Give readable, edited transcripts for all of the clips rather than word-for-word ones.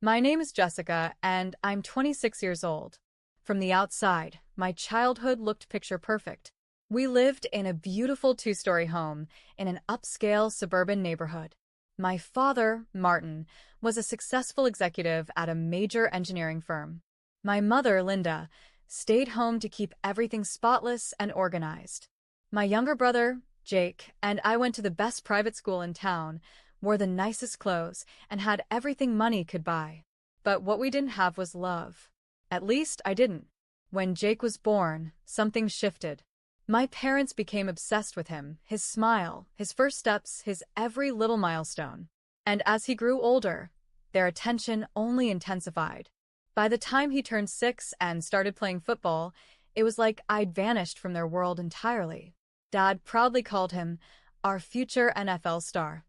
My name is Jessica, and I'm 26 years old. From the outside, my childhood looked picture perfect. We lived in a beautiful two-story home in an upscale suburban neighborhood. My father, Martin, was a successful executive at a major engineering firm. My mother, Linda, stayed home to keep everything spotless and organized. My younger brother, Jake, and I went to the best private school in town, wore the nicest clothes, and had everything money could buy. But what we didn't have was love. At least I didn't. When Jake was born, something shifted. My parents became obsessed with him, his smile, his first steps, his every little milestone. And as he grew older, their attention only intensified. By the time he turned 6 and started playing football, it was like I'd vanished from their world entirely. Dad proudly called him our future NFL star.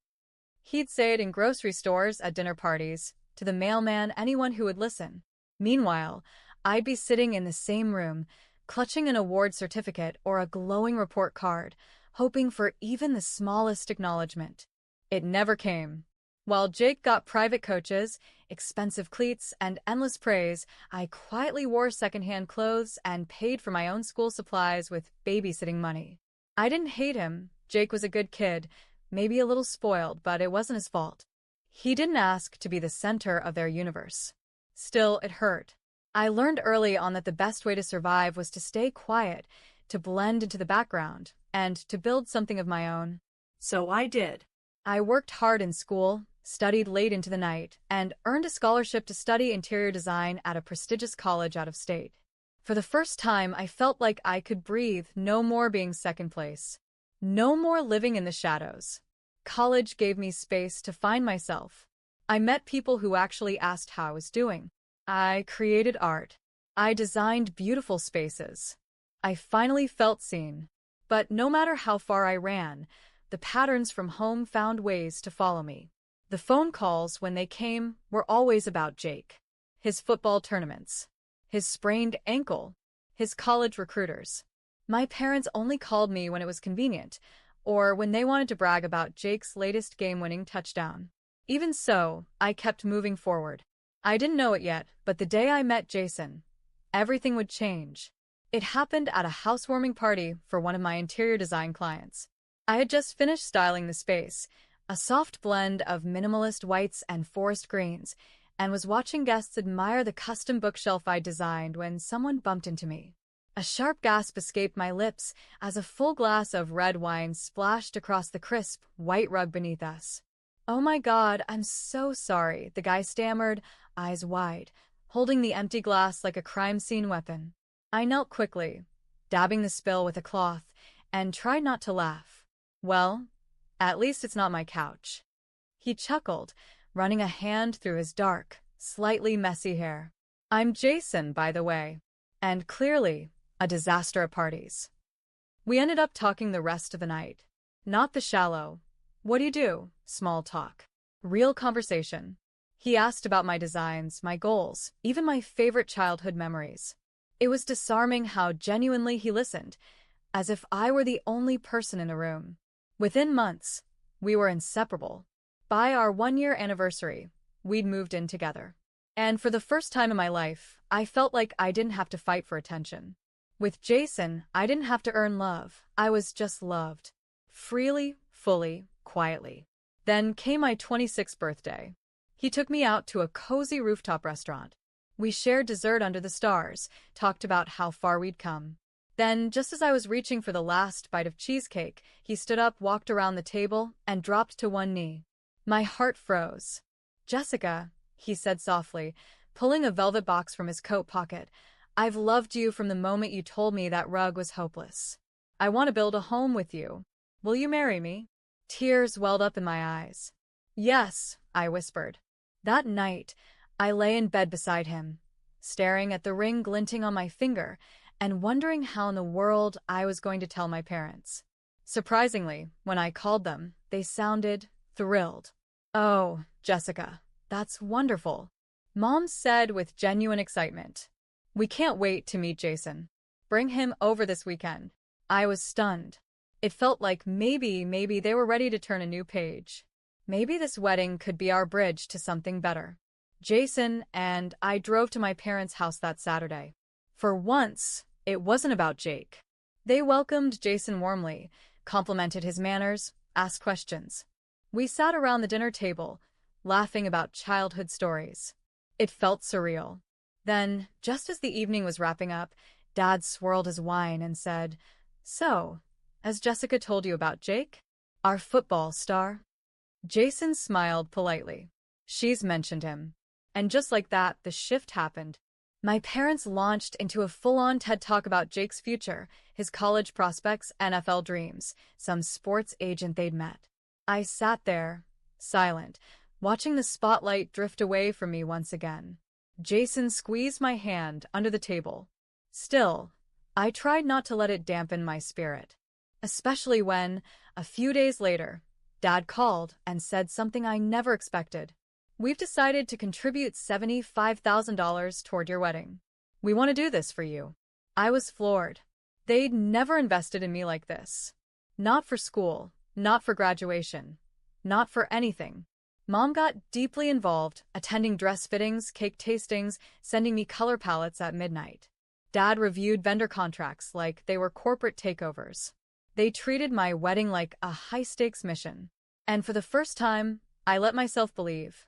He'd say it in grocery stores, at dinner parties, to the mailman, anyone who would listen. Meanwhile, I'd be sitting in the same room, clutching an award certificate or a glowing report card, hoping for even the smallest acknowledgement. It never came. While Jake got private coaches, expensive cleats, and endless praise, I quietly wore secondhand clothes and paid for my own school supplies with babysitting money. I didn't hate him. Jake was a good kid, maybe a little spoiled, but it wasn't his fault. He didn't ask to be the center of their universe. Still, it hurt. I learned early on that the best way to survive was to stay quiet, to blend into the background, and to build something of my own. So I did. I worked hard in school, studied late into the night, and earned a scholarship to study interior design at a prestigious college out of state. For the first time, I felt like I could breathe, no more being second place. No more living in the shadows. College gave me space to find myself. I met people who actually asked how I was doing. I created art. I designed beautiful spaces. I finally felt seen. But no matter how far I ran, the patterns from home found ways to follow me. The phone calls, when they came, were always about Jake. His football tournaments. His sprained ankle. His college recruiters. My parents only called me when it was convenient, or when they wanted to brag about Jake's latest game-winning touchdown. Even so, I kept moving forward. I didn't know it yet, but the day I met Jason, everything would change. It happened at a housewarming party for one of my interior design clients. I had just finished styling the space, a soft blend of minimalist whites and forest greens, and was watching guests admire the custom bookshelf I designed when someone bumped into me. A sharp gasp escaped my lips as a full glass of red wine splashed across the crisp, white rug beneath us. "Oh my God, I'm so sorry," the guy stammered, eyes wide, holding the empty glass like a crime scene weapon. I knelt quickly, dabbing the spill with a cloth, and tried not to laugh. "Well, at least it's not my couch." He chuckled, running a hand through his dark, slightly messy hair. "I'm Jason, by the way, and clearly a disaster at parties." We ended up talking the rest of the night. Not the shallow, "what do you do?" small talk. Real conversation. He asked about my designs, my goals, even my favorite childhood memories. It was disarming how genuinely he listened, as if I were the only person in the room. Within months, we were inseparable. By our 1-year anniversary, we'd moved in together. And for the first time in my life, I felt like I didn't have to fight for attention. With Jason, I didn't have to earn love. I was just loved. Freely, fully, quietly. Then came my 26th birthday. He took me out to a cozy rooftop restaurant. We shared dessert under the stars, talked about how far we'd come. Then, just as I was reaching for the last bite of cheesecake, he stood up, walked around the table, and dropped to one knee. My heart froze. "Jessica," he said softly, pulling a velvet box from his coat pocket, "I've loved you from the moment you told me that rug was hopeless. I want to build a home with you. Will you marry me?" Tears welled up in my eyes. "Yes," I whispered. That night, I lay in bed beside him, staring at the ring glinting on my finger and wondering how in the world I was going to tell my parents. Surprisingly, when I called them, they sounded thrilled. "Oh, Jessica, that's wonderful," Mom said with genuine excitement. "We can't wait to meet Jason. Bring him over this weekend." I was stunned. It felt like maybe they were ready to turn a new page. Maybe this wedding could be our bridge to something better. Jason and I drove to my parents' house that Saturday. For once, it wasn't about Jake. They welcomed Jason warmly, complimented his manners, asked questions. We sat around the dinner table, laughing about childhood stories. It felt surreal. Then, just as the evening was wrapping up, Dad swirled his wine and said, "So, has Jessica told you about Jake? Our football star?" Jason smiled politely. "She's mentioned him." And just like that, the shift happened. My parents launched into a full-on TED Talk about Jake's future, his college prospects, NFL dreams, some sports agent they'd met. I sat there, silent, watching the spotlight drift away from me once again. Jason squeezed my hand under the table. Still, I tried not to let it dampen my spirit. Especially when, a few days later, Dad called and said something I never expected. "We've decided to contribute $75,000 toward your wedding. We want to do this for you." I was floored. They'd never invested in me like this. Not for school, not for graduation, not for anything. Mom got deeply involved, attending dress fittings, cake tastings, sending me color palettes at midnight. Dad reviewed vendor contracts like they were corporate takeovers. They treated my wedding like a high-stakes mission. And for the first time, I let myself believe.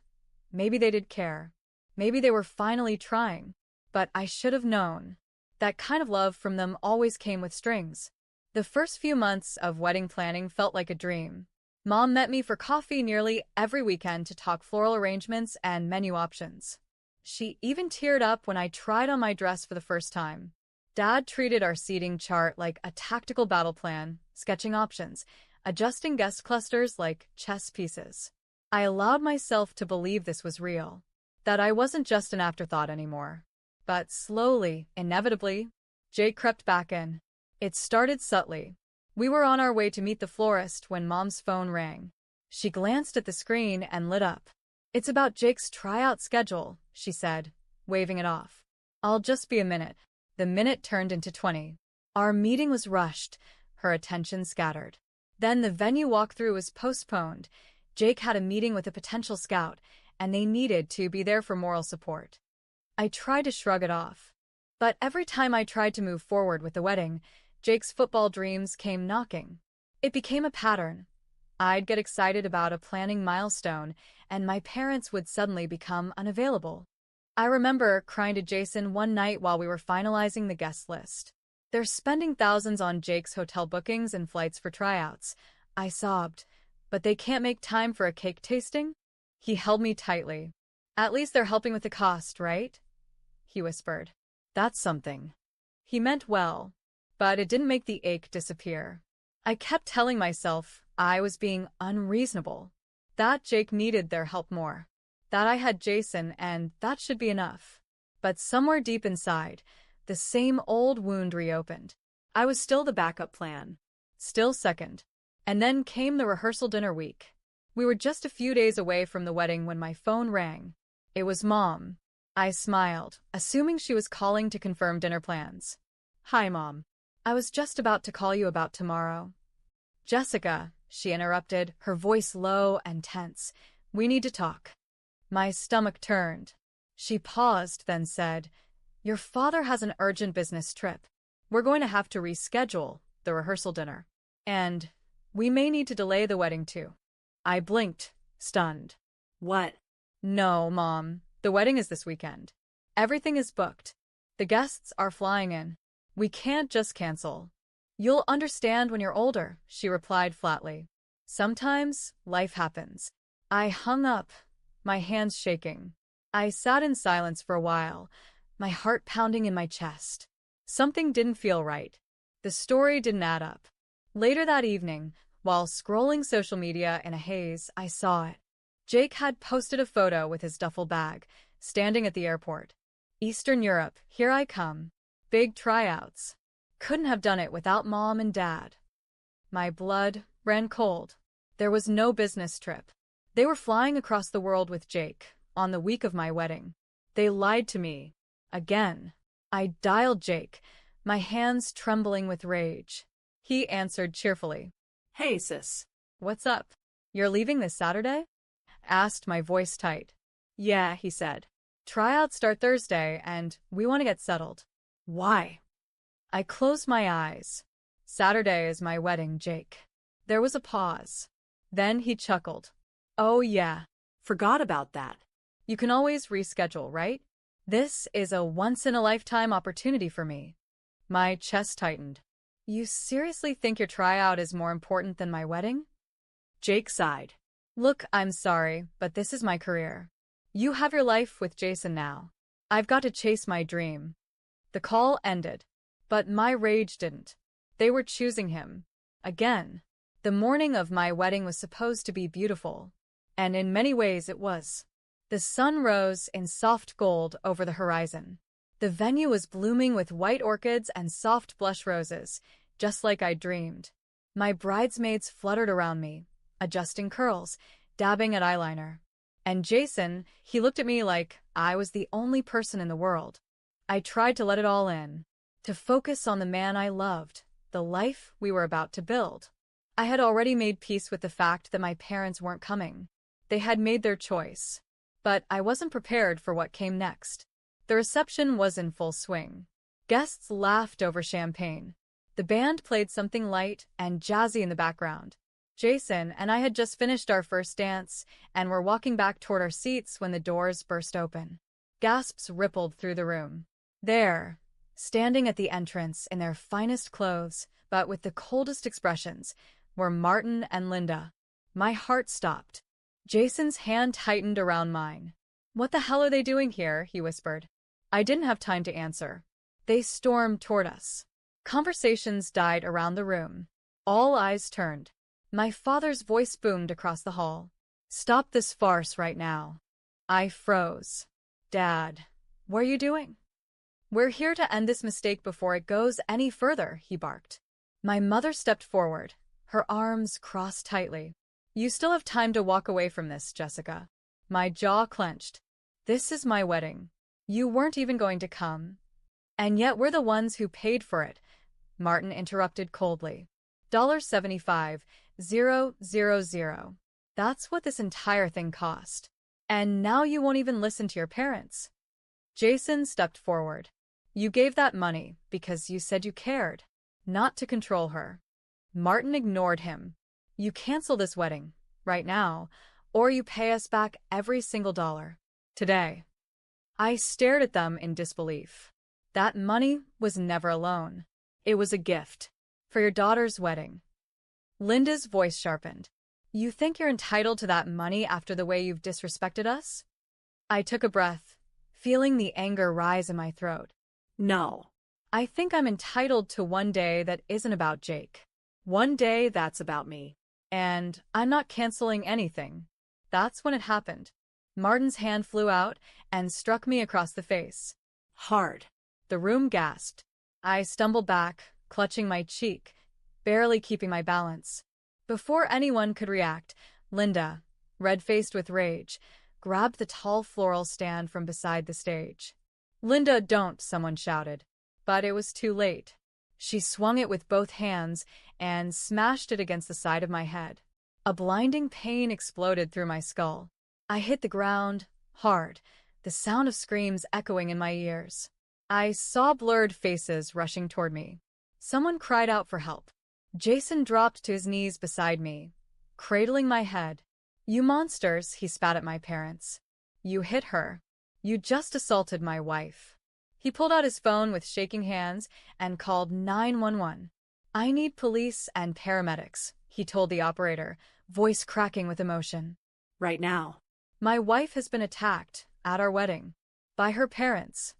Maybe they did care. Maybe they were finally trying. But I should have known. That kind of love from them always came with strings. The first few months of wedding planning felt like a dream. Mom met me for coffee nearly every weekend to talk floral arrangements and menu options. She even teared up when I tried on my dress for the first time. Dad treated our seating chart like a tactical battle plan, sketching options, adjusting guest clusters like chess pieces. I allowed myself to believe this was real, that I wasn't just an afterthought anymore. But slowly, inevitably, Jake crept back in. It started subtly. We were on our way to meet the florist when Mom's phone rang. She glanced at the screen and lit up. "It's about Jake's tryout schedule," she said, waving it off. "I'll just be a minute." The minute turned into 20. Our meeting was rushed, her attention scattered. Then the venue walkthrough was postponed. Jake had a meeting with a potential scout, and they needed to be there for moral support. I tried to shrug it off. But every time I tried to move forward with the wedding, Jake's football dreams came knocking. It became a pattern. I'd get excited about a planning milestone, and my parents would suddenly become unavailable. I remember crying to Jason one night while we were finalizing the guest list. "They're spending thousands on Jake's hotel bookings and flights for tryouts," I sobbed. "But they can't make time for a cake tasting?" He held me tightly. "At least they're helping with the cost, right?" he whispered. "That's something." He meant well, but it didn't make the ache disappear. I kept telling myself I was being unreasonable, that Jake needed their help more, that I had Jason and that should be enough. But somewhere deep inside, the same old wound reopened. I was still the backup plan, still second. And then came the rehearsal dinner week. We were just a few days away from the wedding when my phone rang. It was Mom. I smiled, assuming she was calling to confirm dinner plans. "Hi, Mom. I was just about to call you about tomorrow." "Jessica," she interrupted, her voice low and tense. "We need to talk." My stomach turned. She paused, then said, "Your father has an urgent business trip. We're going to have to reschedule the rehearsal dinner. And we may need to delay the wedding too." I blinked, stunned. "What?" "No, Mom. The wedding is this weekend. Everything is booked. The guests are flying in. We can't just cancel." "You'll understand when you're older," she replied flatly. "Sometimes life happens." I hung up, my hands shaking. I sat in silence for a while, my heart pounding in my chest. Something didn't feel right. The story didn't add up. Later that evening, while scrolling social media in a haze, I saw it. Jake had posted a photo with his duffel bag, standing at the airport. "Eastern Europe, here I come. Big tryouts." Couldn't have done it without Mom and Dad. My blood ran cold. There was no business trip. They were flying across the world with Jake, on the week of my wedding. They lied to me. Again. I dialed Jake, my hands trembling with rage. He answered cheerfully. "Hey, sis. What's up? You're leaving this Saturday?" Asked, my voice tight. Yeah, he said. Tryouts start Thursday, and we want to get settled. Why? I closed my eyes. Saturday is my wedding, Jake. There was a pause. Then he chuckled. Oh, yeah. Forgot about that. You can always reschedule, right? This is a once-in-a-lifetime opportunity for me. My chest tightened. You seriously think your tryout is more important than my wedding? Jake sighed. Look, I'm sorry, but this is my career. You have your life with Jason now. I've got to chase my dream. The call ended. But my rage didn't. They were choosing him. Again. The morning of my wedding was supposed to be beautiful. And in many ways it was. The sun rose in soft gold over the horizon. The venue was blooming with white orchids and soft blush roses, just like I dreamed. My bridesmaids fluttered around me, adjusting curls, dabbing at eyeliner. And Jason, he looked at me like I was the only person in the world. I tried to let it all in, to focus on the man I loved, the life we were about to build. I had already made peace with the fact that my parents weren't coming. They had made their choice. But I wasn't prepared for what came next. The reception was in full swing. Guests laughed over champagne. The band played something light and jazzy in the background. Jason and I had just finished our first dance and were walking back toward our seats when the doors burst open. Gasps rippled through the room. There, standing at the entrance in their finest clothes, but with the coldest expressions, were Martin and Linda. My heart stopped. Jason's hand tightened around mine. What the hell are they doing here? He whispered. I didn't have time to answer. They stormed toward us. Conversations died around the room. All eyes turned. My father's voice boomed across the hall. Stop this farce right now. I froze. Dad, what are you doing? We're here to end this mistake before it goes any further, he barked. My mother stepped forward, her arms crossed tightly. You still have time to walk away from this, Jessica. My jaw clenched. This is my wedding. You weren't even going to come. And yet we're the ones who paid for it, Martin interrupted coldly. $75,000. That's what this entire thing cost. And now you won't even listen to your parents. Jason stepped forward. You gave that money because you said you cared, not to control her. Martin ignored him. You cancel this wedding, right now, or you pay us back every single dollar. Today. I stared at them in disbelief. That money was never a loan. It was a gift. For your daughter's wedding. Linda's voice sharpened. You think you're entitled to that money after the way you've disrespected us? I took a breath, feeling the anger rise in my throat. No. I think I'm entitled to one day that isn't about Jake. One day that's about me. And I'm not canceling anything. That's when it happened. Martin's hand flew out and struck me across the face. Hard. The room gasped. I stumbled back, clutching my cheek, barely keeping my balance. Before anyone could react, Linda, red-faced with rage, grabbed the tall floral stand from beside the stage. Linda, don't, someone shouted. But it was too late. She swung it with both hands and smashed it against the side of my head. A blinding pain exploded through my skull. I hit the ground, hard, the sound of screams echoing in my ears. I saw blurred faces rushing toward me. Someone cried out for help. Jason dropped to his knees beside me, cradling my head. You monsters, he spat at my parents. You hit her. You just assaulted my wife. He pulled out his phone with shaking hands and called 911. I need police and paramedics, he told the operator, voice cracking with emotion. Right now. My wife has been attacked, at our wedding, by her parents.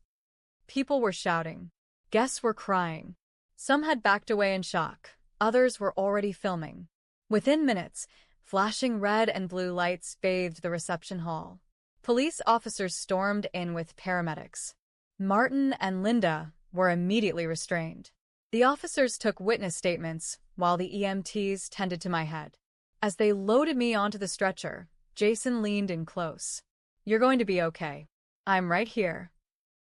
People were shouting. Guests were crying. Some had backed away in shock. Others were already filming. Within minutes, flashing red and blue lights bathed the reception hall. Police officers stormed in with paramedics. Martin and Linda were immediately restrained. The officers took witness statements while the EMTs tended to my head. As they loaded me onto the stretcher, Jason leaned in close. You're going to be okay. I'm right here.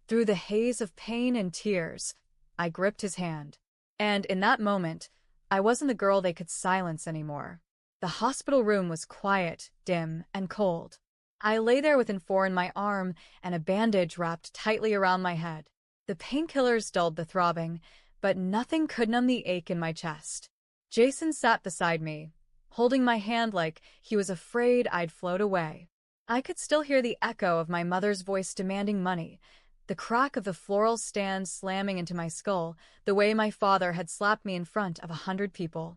Through the haze of pain and tears, I gripped his hand. And in that moment, I wasn't the girl they could silence anymore. The hospital room was quiet, dim, and cold. I lay there with an 4 in my arm and a bandage wrapped tightly around my head. The painkillers dulled the throbbing, but nothing could numb the ache in my chest. Jason sat beside me, holding my hand like he was afraid I'd float away. I could still hear the echo of my mother's voice demanding money, the crack of the floral stand slamming into my skull, the way my father had slapped me in front of 100 people.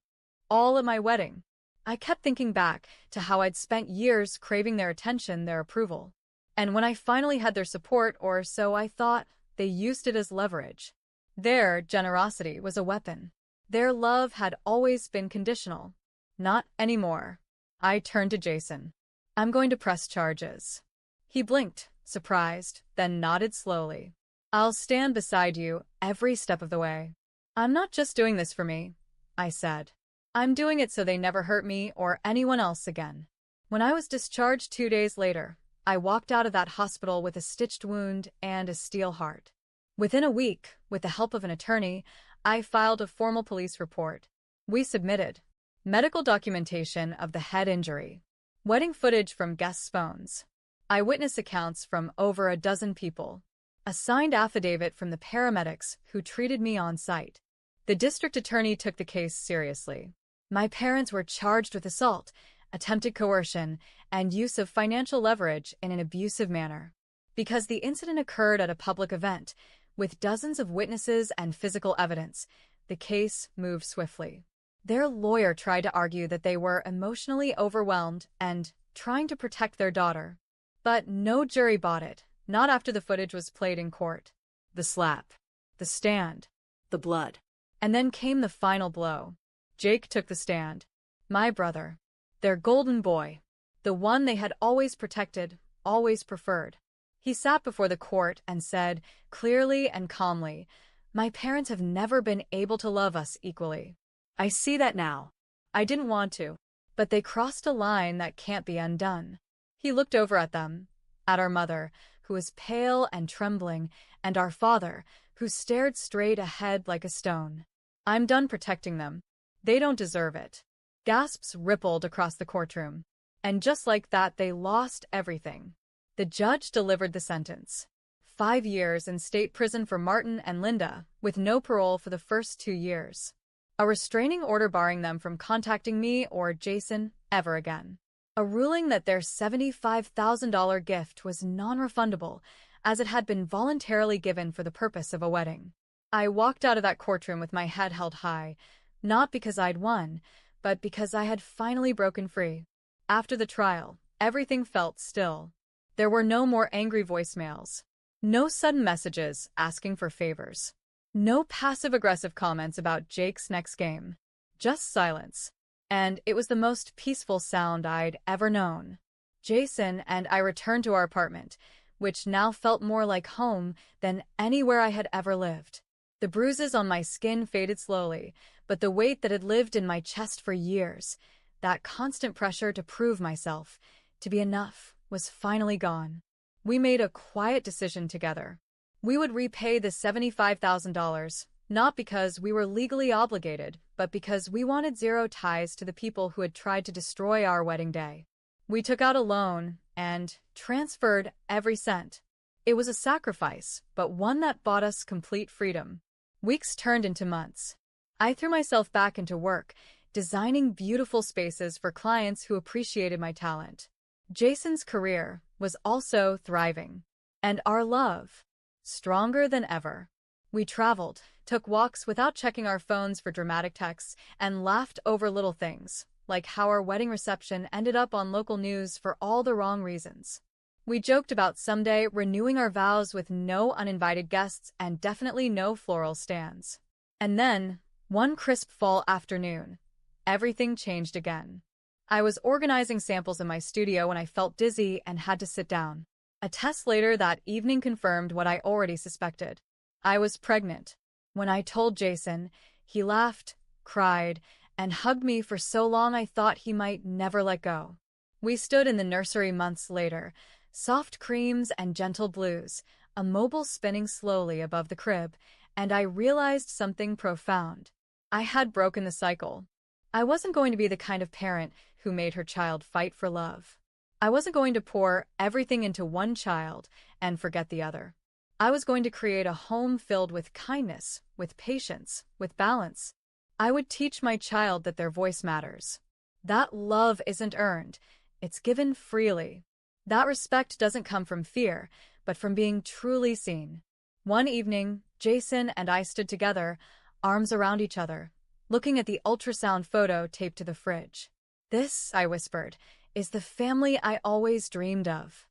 All at my wedding. I kept thinking back to how I'd spent years craving their attention, their approval. And when I finally had their support, or so I thought, they used it as leverage. Their generosity was a weapon. Their love had always been conditional. Not anymore. I turned to Jason. I'm going to press charges. He blinked, surprised, then nodded slowly. I'll stand beside you every step of the way. I'm not just doing this for me, I said. I'm doing it so they never hurt me or anyone else again. When I was discharged 2 days later, I walked out of that hospital with a stitched wound and a steel heart. Within a week, with the help of an attorney, I filed a formal police report. We submitted medical documentation of the head injury, wedding footage from guests' phones, eyewitness accounts from over a dozen people, a signed affidavit from the paramedics who treated me on site. The district attorney took the case seriously. My parents were charged with assault, attempted coercion, and use of financial leverage in an abusive manner. Because the incident occurred at a public event, with dozens of witnesses and physical evidence, the case moved swiftly. Their lawyer tried to argue that they were emotionally overwhelmed and trying to protect their daughter. But no jury bought it, not after the footage was played in court. The slap, the stand, the blood. And then came the final blow. Jake took the stand. My brother. Their golden boy. The one they had always protected, always preferred. He sat before the court and said, clearly and calmly, "My parents have never been able to love us equally. I see that now. I didn't want to, but they crossed a line that can't be undone." He looked over at them, at our mother, who was pale and trembling, and our father, who stared straight ahead like a stone. "I'm done protecting them. They don't deserve it." Gasps rippled across the courtroom. And just like that, they lost everything. The judge delivered the sentence. 5 years in state prison for Martin and Linda, with no parole for the first 2 years. A restraining order barring them from contacting me or Jason ever again. A ruling that their $75,000 gift was non-refundable, as it had been voluntarily given for the purpose of a wedding. I walked out of that courtroom with my head held high, not because I'd won, but because I had finally broken free. After the trial, everything felt still. There were no more angry voicemails. No sudden messages asking for favors. No passive-aggressive comments about Jake's next game. Just silence. And it was the most peaceful sound I'd ever known. Jason and I returned to our apartment, which now felt more like home than anywhere I had ever lived. The bruises on my skin faded slowly, but the weight that had lived in my chest for years, that constant pressure to prove myself, to be enough, was finally gone. We made a quiet decision together. We would repay the $75,000, not because we were legally obligated, but because we wanted zero ties to the people who had tried to destroy our wedding day. We took out a loan and transferred every cent. It was a sacrifice, but one that bought us complete freedom. Weeks turned into months. I threw myself back into work, designing beautiful spaces for clients who appreciated my talent. Jason's career was also thriving, and our love, stronger than ever. We traveled, took walks without checking our phones for dramatic texts, and laughed over little things, like how our wedding reception ended up on local news for all the wrong reasons. We joked about someday renewing our vows with no uninvited guests and definitely no floral stands. And then, one crisp fall afternoon, everything changed again. I was organizing samples in my studio when I felt dizzy and had to sit down. A test later that evening confirmed what I already suspected. I was pregnant. When I told Jason, he laughed, cried, and hugged me for so long I thought he might never let go. We stood in the nursery months later, soft creams and gentle blues, a mobile spinning slowly above the crib, and I realized something profound. I had broken the cycle. I wasn't going to be the kind of parent who made her child fight for love. I wasn't going to pour everything into one child and forget the other. I was going to create a home filled with kindness, with patience, with balance. I would teach my child that their voice matters. That love isn't earned, it's given freely. That respect doesn't come from fear, but from being truly seen. One evening, Jason and I stood together, arms around each other, looking at the ultrasound photo taped to the fridge. "This," I whispered, "is the family I always dreamed of."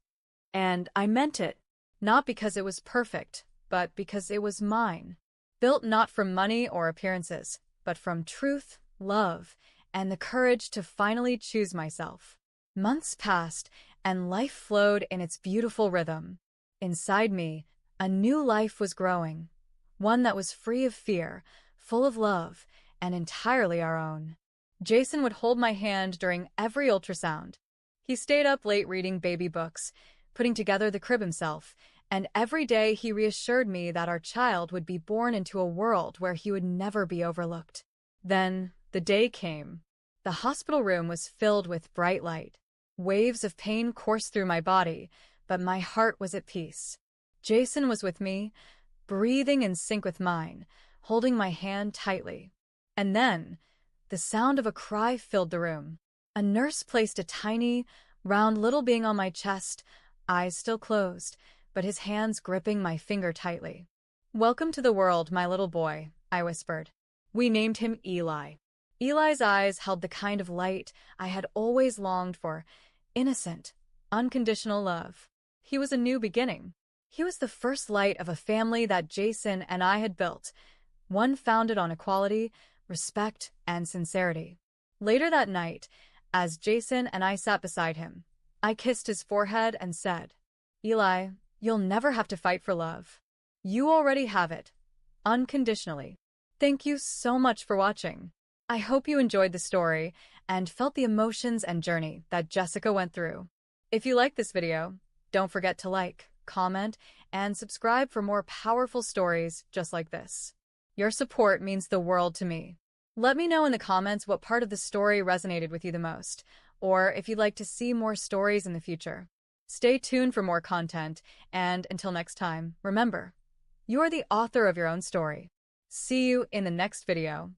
And I meant it, not because it was perfect, but because it was mine. Built not from money or appearances, but from truth, love, and the courage to finally choose myself. Months passed, and life flowed in its beautiful rhythm. Inside me, a new life was growing, one that was free of fear, full of love, and entirely our own. Jason would hold my hand during every ultrasound. He stayed up late reading baby books, putting together the crib himself, and every day he reassured me that our child would be born into a world where he would never be overlooked. Then, the day came. The hospital room was filled with bright light. Waves of pain coursed through my body, but my heart was at peace. Jason was with me, breathing in sync with mine, holding my hand tightly. And then, the sound of a cry filled the room. A nurse placed a tiny, round little being on my chest, eyes still closed, but his hands gripping my finger tightly. "Welcome to the world, my little boy," I whispered. We named him Eli. Eli's eyes held the kind of light I had always longed for, innocent, unconditional love. He was a new beginning. He was the first light of a family that Jason and I had built, one founded on equality, respect, and sincerity. Later that night, as Jason and I sat beside him, I kissed his forehead and said, "Eli, you'll never have to fight for love. You already have it, unconditionally." Thank you so much for watching. I hope you enjoyed the story and felt the emotions and journey that Jessica went through. If you liked this video, don't forget to like, comment, and subscribe for more powerful stories just like this. Your support means the world to me. Let me know in the comments what part of the story resonated with you the most, or if you'd like to see more stories in the future. Stay tuned for more content, and until next time, remember, you are the author of your own story. See you in the next video.